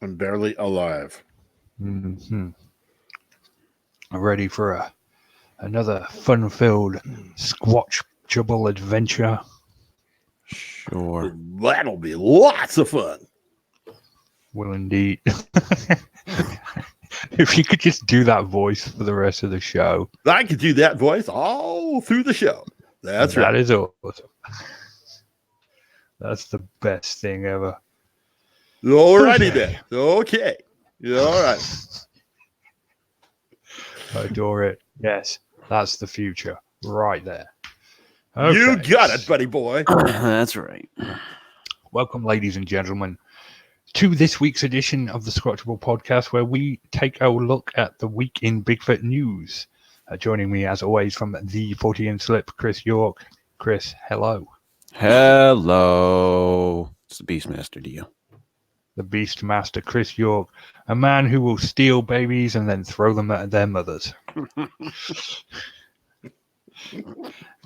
I'm barely alive. Mm-hmm. Ready for another fun-filled Squatchable adventure? Sure. That'll be lots of fun. Will indeed. If you could just do that voice for the rest of the show. I could do that voice all through the show. That's right. That is awesome. That's the best thing ever. Alrighty then. Okay. All right. I adore it. Yes, that's the future right there. Okay. You got it, buddy boy. That's right. Welcome, ladies and gentlemen, to this week's edition of the Squatchable podcast, where we take a look at the week in Bigfoot news. Joining me, as always, from the Fortean Slip, Chris York. Chris, hello. Hello. It's the Beastmaster to you. The Beast Master, Chris York, a man who will steal babies and then throw them at their mothers.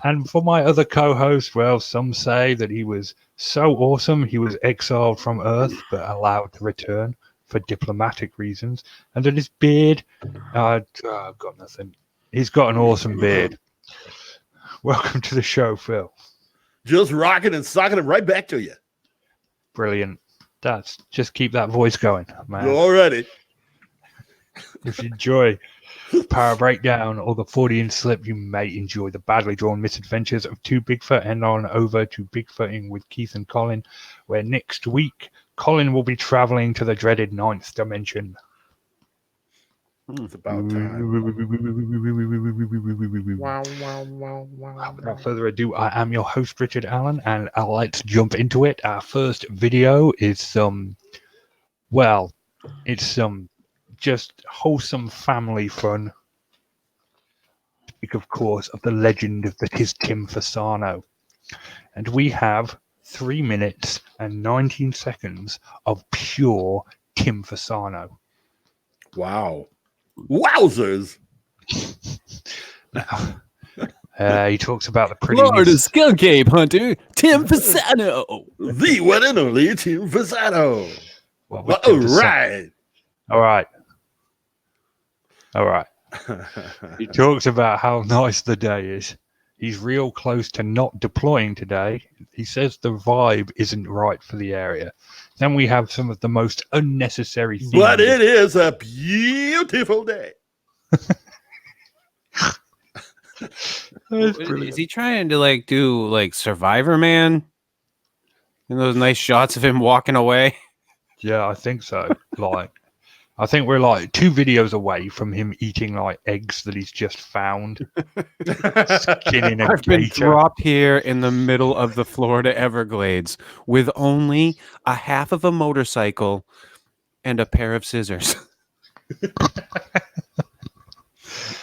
And for my other co-host, well, some say that he was so awesome he was exiled from Earth but allowed to return for diplomatic reasons, and that his beard, I've got nothing. He's got an awesome beard. Welcome to the show, Phil. Just rocking and socking him right back to you. Brilliant. Just keep that voice going, man. Already. If you enjoy Parabreakdown or the Fortean Slip, you may enjoy the badly drawn misadventures of two Bigfoot. Head on over to Bigfooting with Keith N Collin, where next week Colin will be traveling to the dreaded 9th dimension. It's about time. Without further ado, I am your host, Richard Allen, and let's jump into it. Our first video is just wholesome family fun. Speak, of course, of the legend that is Tim Fasano. And we have 3 minutes and 19 seconds of pure Tim Fasano. Wow. Wowzers. Now, he talks about the pretty Florida skunk ape hunter, Tim Fasano. The one and only Tim Fasano. All right. He talks about how nice the day is. He's real close to not deploying today. He says the vibe isn't right for the area. Then we have some of the most unnecessary things. But it is a beautiful day. Is he trying to do Survivor Man? And those nice shots of him walking away? Yeah, I think so. I think we're 2 videos away from him eating eggs that he's just found. Skinning a I've been dropped here in the middle of the Florida Everglades with only a half of a motorcycle and a pair of scissors.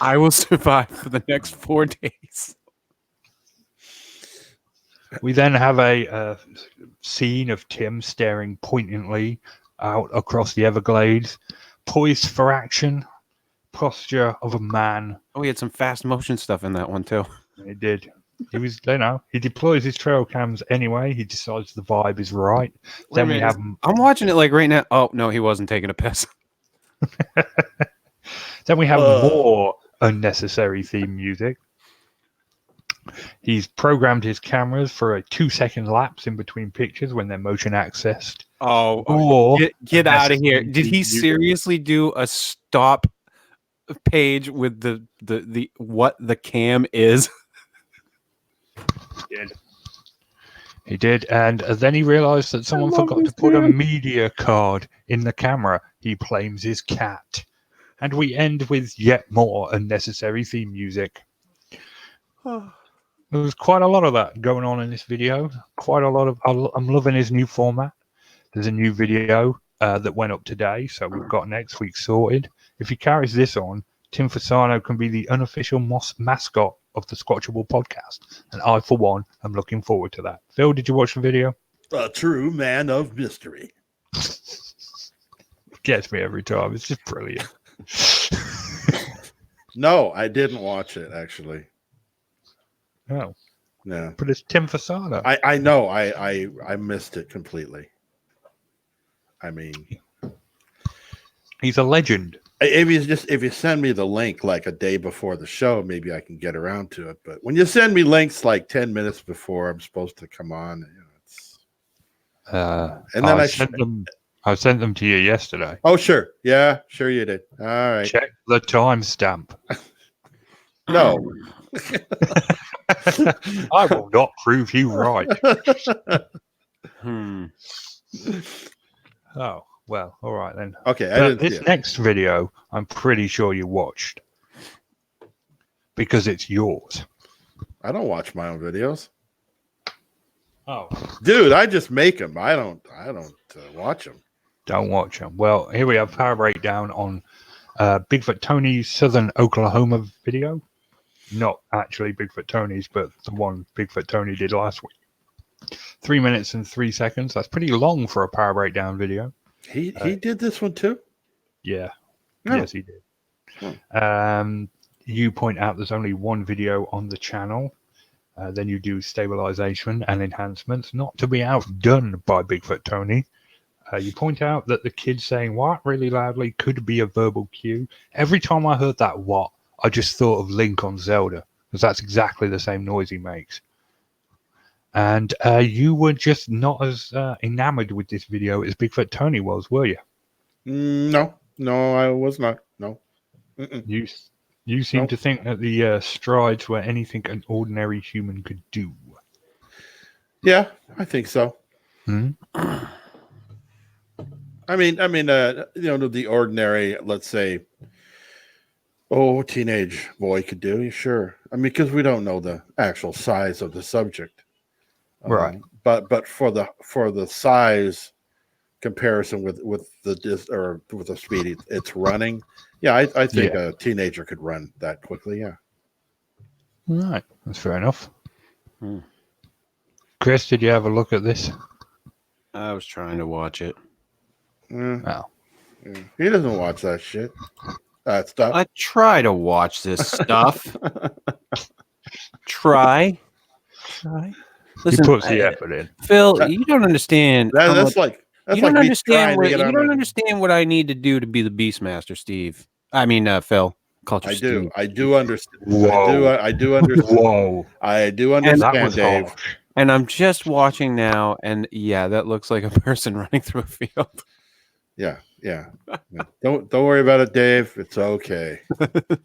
I will survive for the next 4 days. We then have a scene of Tim staring poignantly out across the Everglades, poised for action, posture of a man. Oh, he had some fast motion stuff in that one too. He did. He was, he deploys his trail cams anyway. He decides the vibe is right. Then we have. I'm watching it right now. Oh no, he wasn't taking a piss. Then we have more unnecessary theme music. He's programmed his cameras for a 2-second lapse in between pictures when they're motion accessed. Get out of here. Did he seriously do a stop page with the what the cam is? He did, and then he realized that someone forgot to put a media card in the camera. He blames his cat. And we end with yet more unnecessary theme music. There was quite a lot of that going on in this video. Quite a lot of. I'm loving his new format. There's a new video that went up today, so we've got next week sorted. If he carries this on, Tim Fasano can be the unofficial mascot of the Squatchable podcast, and I, for one, am looking forward to that. Phil, did you watch the video? A true man of mystery. Gets me every time. It's just brilliant. No, I didn't watch it actually. Oh, no. But it's Tim Fasano. I know. I missed it completely. I mean, He's a legend. If you send me the link like a day before the show, maybe I can get around to it. But when you send me links like 10 minutes before I'm supposed to come on, it's and then I sent them to you yesterday. Oh, sure. Yeah, sure you did. All right. Check the timestamp. No. I will not prove you right. Oh, well, all right then. Okay. This next video, I'm pretty sure you watched because it's yours. I don't watch my own videos. Oh, dude, I just make them. I don't watch them. Don't watch them. Well, here we have Parabreakdown on Bigfoot Tony's Southern Oklahoma video. Not actually Bigfoot Tony's, but the one Bigfoot Tony did last week. 3 minutes and 3 seconds. That's pretty long for a Parabreakdown video. He did this one too? Yeah. Oh. Yes, he did. You point out there's only one video on the channel. Then you do stabilization and enhancements, not to be outdone by Bigfoot Tony. You point out that the kid saying "what" really loudly could be a verbal cue. Every time I heard that "what," I just thought of Link on Zelda, because that's exactly the same noise he makes. And you were just not as enamored with this video as Bigfoot Tony was, were you? No, I was not. No. You seem to think that the strides were anything an ordinary human could do. Yeah, I think so. I mean, the ordinary, let's say, teenage boy could do. Sure. I mean, because we don't know the actual size of the subject, right? But for the size comparison with the speed it's running, yeah, I think a teenager could run that quickly. Yeah. Right. That's fair enough. Chris, did you have a look at this? I was trying to watch it. Oh. He doesn't watch that shit. That stuff. I try to watch this stuff. Try. Listen, he puts the effort in. Phil, you don't understand. You don't understand what I need to do to be the Beastmaster, Steve. I mean, Phil. I do understand. Whoa. I do understand. Whoa. I do understand, Dave. Harsh. And I'm just watching now, and that looks like a person running through a field. Yeah. Don't worry about it, Dave. It's okay.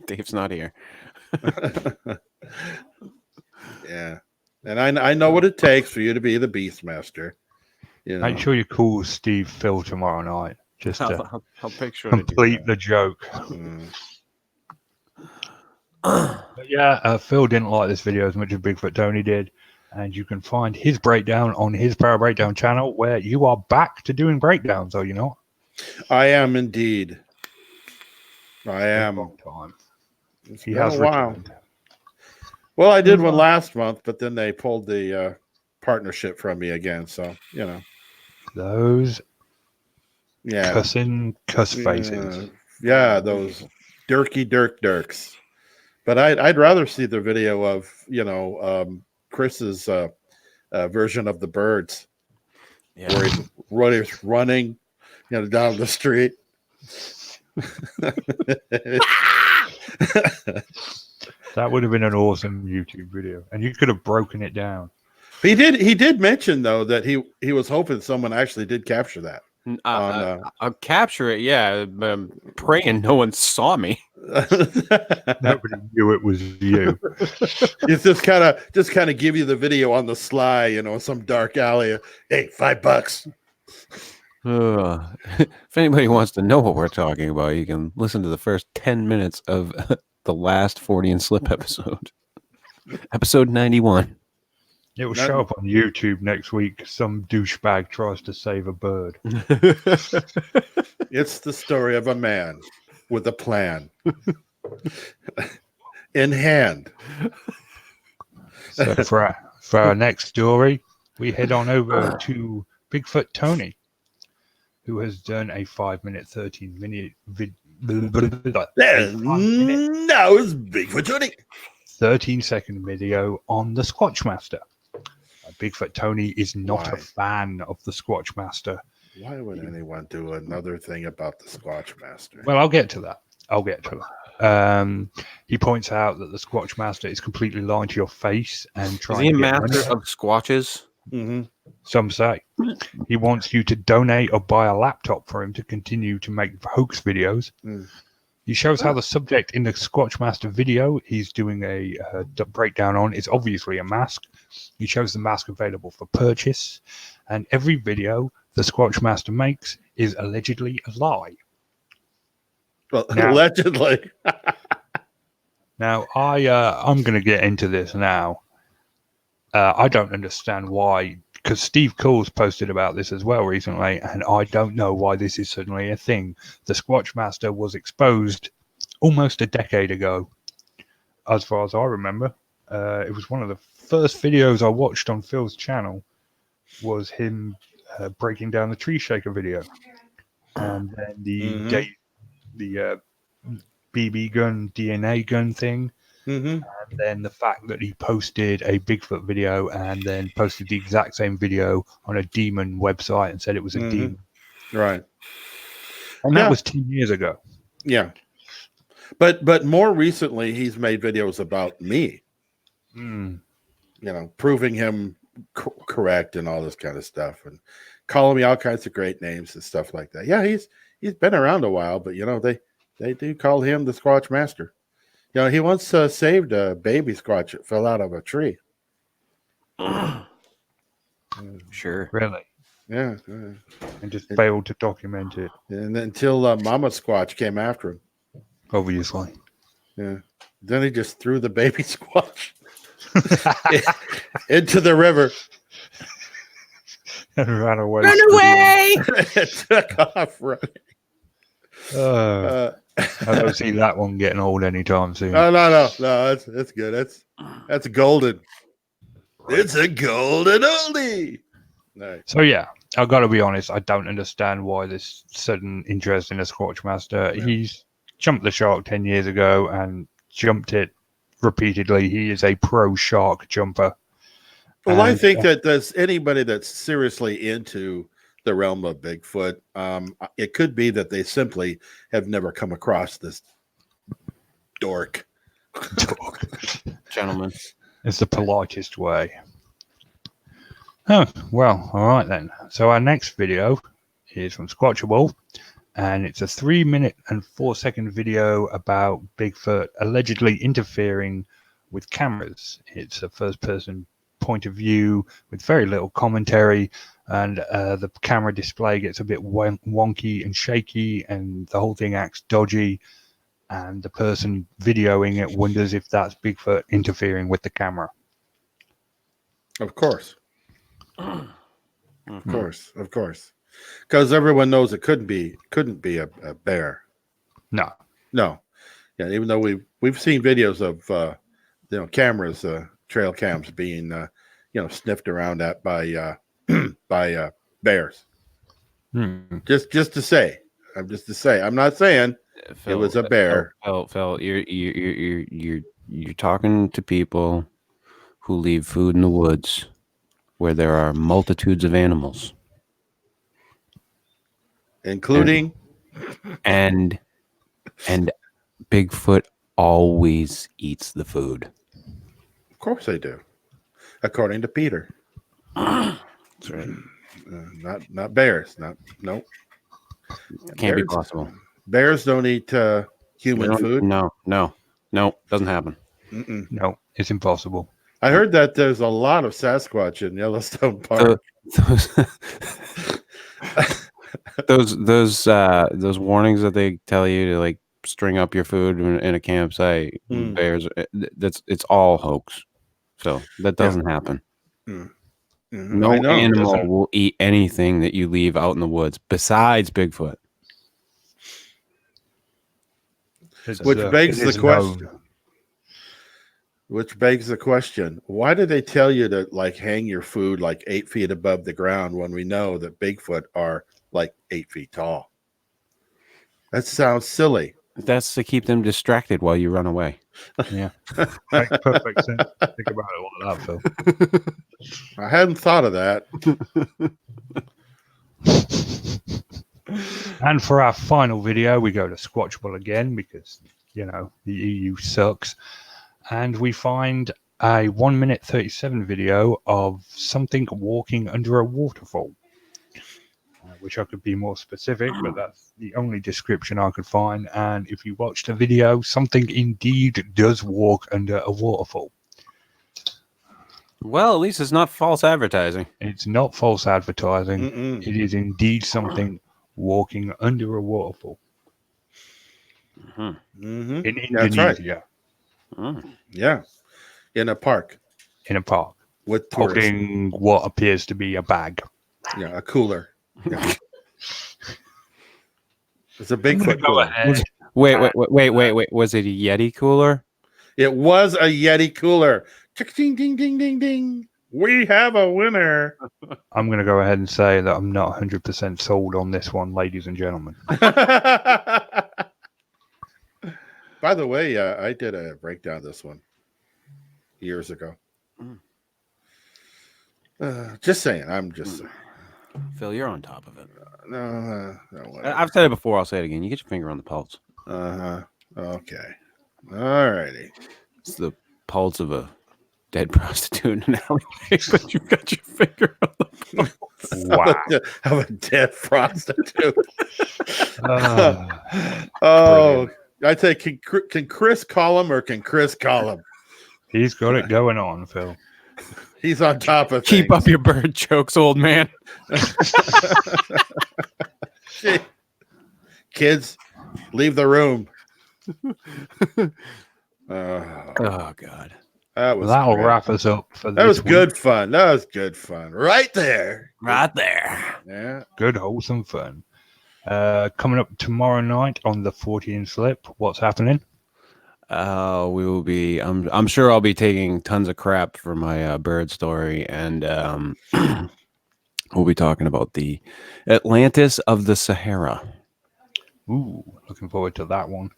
Dave's not here. Yeah, and I know what it takes for you to be the Beastmaster. Make sure you call Steve Phil tomorrow night. Just to I'll picture complete the joke. But Phil didn't like this video as much as Bigfoot Tony did. And you can find his breakdown on his Parabreakdown channel, where you are back to doing breakdowns, are you not? I am indeed. I am. It's been a while. Well, I did one last month, but then they pulled the partnership from me again. So, those cuss faces. Yeah, those dirks. But I'd rather see the video of Chris's version of the birds, where he's running, down the street. That would have been an awesome YouTube video, and you could have broken it down. He did mention though that he was hoping someone actually did capture that. I'll capture it. Yeah, I'm praying no one saw me. Nobody knew it was you. It's just kind of give you the video on the sly, some dark alley. Hey, $5. If anybody wants to know what we're talking about, you can listen to the first 10 minutes of the last Fortean Slip episode. Episode 91. It will show up on YouTube next week. Some douchebag tries to save a bird. It's the story of a man with a plan in hand. So for our next story, we head on over to Bigfoot Tony, who has done a 5-minute, 13-minute Now it's Bigfoot Tony. 13-second video on the Squatch Master. Bigfoot Tony is not a fan of the Squatch Master Why would anyone do another thing about the Squatch Master? Well, I'll get to that. He points out that the Squatch Master is completely lying to your face and Is trying he a to get master money. of squatches? Mm-hmm. Some say he wants you to donate or buy a laptop for him to continue to make hoax videos. He shows how the subject in the Squatch Master video he's doing a breakdown on is obviously a mask. He shows the mask available for purchase, and every video the Squatch Master makes is allegedly a lie. Well, Now- allegedly. Now, I'm going to get into this now. I don't understand why, because Steve Coles posted about this as well recently, and I don't know why this is suddenly a thing. The Squatch Master was exposed almost a decade ago, as far as I remember. It was one of the first videos I watched on Phil's channel, was him breaking down the tree shaker video, and then the BB gun, DNA gun thing. Mm-hmm. And then the fact that he posted a Bigfoot video and then posted the exact same video on a demon website and said it was a demon. Right. And that was 10 years ago. Yeah. But more recently, he's made videos about me, you know, proving him correct and all this kind of stuff, and calling me all kinds of great names and stuff like that. Yeah, he's been around a while, but, you know, they do call him the Squatch Master. You know, he once saved a baby squatch that fell out of a tree. Sure. Really? Yeah. And just failed to document it. And until Mama Squatch came after him. Obviously. Yeah. Then he just threw the baby squatch into the river. And ran away. Run away! It took off running. I don't see that one getting old anytime soon. No. That's good. That's golden. It's a golden oldie. Nice. So yeah, I've got to be honest. I don't understand why this sudden interest in a Squatch Master. Yeah. He's jumped the shark 10 years ago and jumped it repeatedly. He is a pro shark jumper. Well, I think that there's anybody that's seriously into the realm of Bigfoot, it could be that they simply have never come across this dork. Gentlemen. It's the politest way. Oh, well, all right then. So our next video is from Squatchable, and it's a 3-minute and 4-second video about Bigfoot allegedly interfering with cameras. It's a first-person point of view with very little commentary, and the camera display gets a bit wonky and shaky, and the whole thing acts dodgy, and the person videoing it wonders if that's Bigfoot interfering with the camera. Of course. Of course. Because everyone knows it couldn't be a bear. No. Yeah, even though we've seen videos of cameras, trail cams being sniffed around at by bears. Just to say, I'm not saying Phil, it was a bear. Phil, you're talking to people who leave food in the woods where there are multitudes of animals, including and Bigfoot always eats the food. Of course they do, according to Peter. That's right. Not bears. Nope. Can't be possible. Bears don't eat human food. No, doesn't happen. Mm-mm. No, it's impossible. I heard that there's a lot of Sasquatch in Yellowstone Park. Those warnings that they tell you to like string up your food in a campsite, bears. It's all hoax. So that doesn't happen. No animal will eat anything that you leave out in the woods besides Bigfoot. Which begs the question. Why did they tell you to like hang your food like 8 feet above the ground when we know that Bigfoot are like 8 feet tall? That sounds silly. That's to keep them distracted while you run away. Yeah. Makes perfect sense. Think about it like that, Phil. I hadn't thought of that. And for our final video, we go to Squatchable again because, you know, the EU sucks. And we find a 1 minute 37 video of something walking under a waterfall. Wish I could be more specific, but that's the only description I could find. And if you watch the video, something indeed does walk under a waterfall. Well, at least it's not false advertising. It's not false advertising. It is indeed something walking under a waterfall. In Indonesia. That's right. Yeah. In a park. In a park. With tourists. Holding what appears to be a bag. Yeah, a cooler. Yeah. It's a Bigfoot cooler. Wait. Was it a Yeti cooler? It was a Yeti cooler. Ding, ding, ding, ding, ding. We have a winner. I'm going to go ahead and say that I'm not 100% sold on this one, ladies and gentlemen. By the way, I did a breakdown of this one years ago. Just saying. I'm just saying. Phil, you're on top of it. No, I've said it before. I'll say it again. You get your finger on the pulse. Okay. All righty. It's the pulse of a dead prostitute in an alleyway, but you've got your finger on the pulse. Wow. Of a dead prostitute. Brilliant. I say, can Chris call him or can Chris call him? He's got it going on, Phil. He's on top of Keep things. up your bird jokes, old man. Kids, leave the room. Oh, God. That'll wrap us up for this That was week. good fun. That was good fun. Right there. Right there. Yeah. Good, wholesome fun. Coming up tomorrow night on the Fortean Slip. What's happening? We will be. I'm sure I'll be taking tons of crap for my bird story, and we'll be talking about the Atlantis of the Sahara. Ooh, looking forward to that one.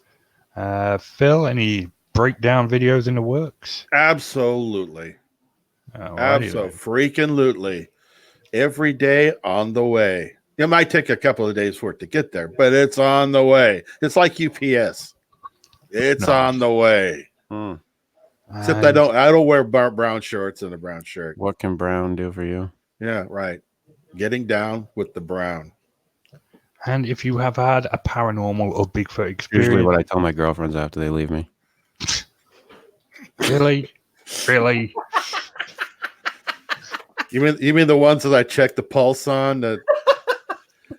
Phil, any breakdown videos in the works? Absolutely. Alrighty Absolutely. Every day on the way. It might take a couple of days for it to get there, but it's on the way. It's like UPS. It's on the way. Except I don't wear brown shorts and a brown shirt. What can brown do for you? Yeah, right. Getting down with the brown. And if you have had a paranormal or Bigfoot experience, Usually what I tell my girlfriends after they leave me. Really? You mean the ones that I check the pulse on?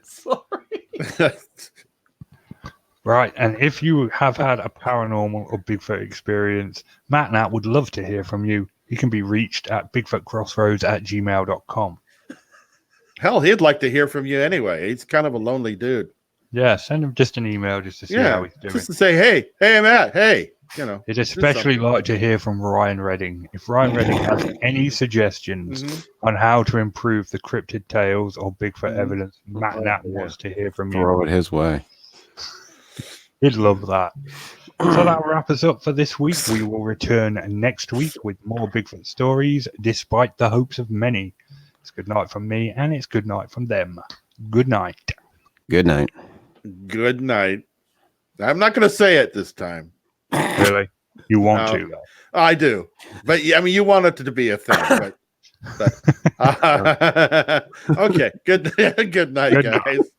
Sorry. Right, and if you have had a paranormal or Bigfoot experience, Matt Nat would love to hear from you. You can be reached at bigfootcrossroads@gmail.com. Hell, he'd like to hear from you anyway. He's kind of a lonely dude. Yeah, send him just an email just to see how he's doing. Just to say, hey, Matt, hey, you know. He'd especially like to hear from Ryan Redding. If Ryan Redding has any suggestions on how to improve the cryptid tales or Bigfoot evidence, Matt Nat wants to hear from you. Throw it his way. He'd love that. So that'll wrap us up for this week. We will return next week with more Bigfoot stories, despite the hopes of many. It's good night from me, and it's good night from them. Good night. Good night. Good night. I'm not going to say it this time. Really? You want to, though? I do. But, I mean, you want it to be a thing. But okay. Good night, guys.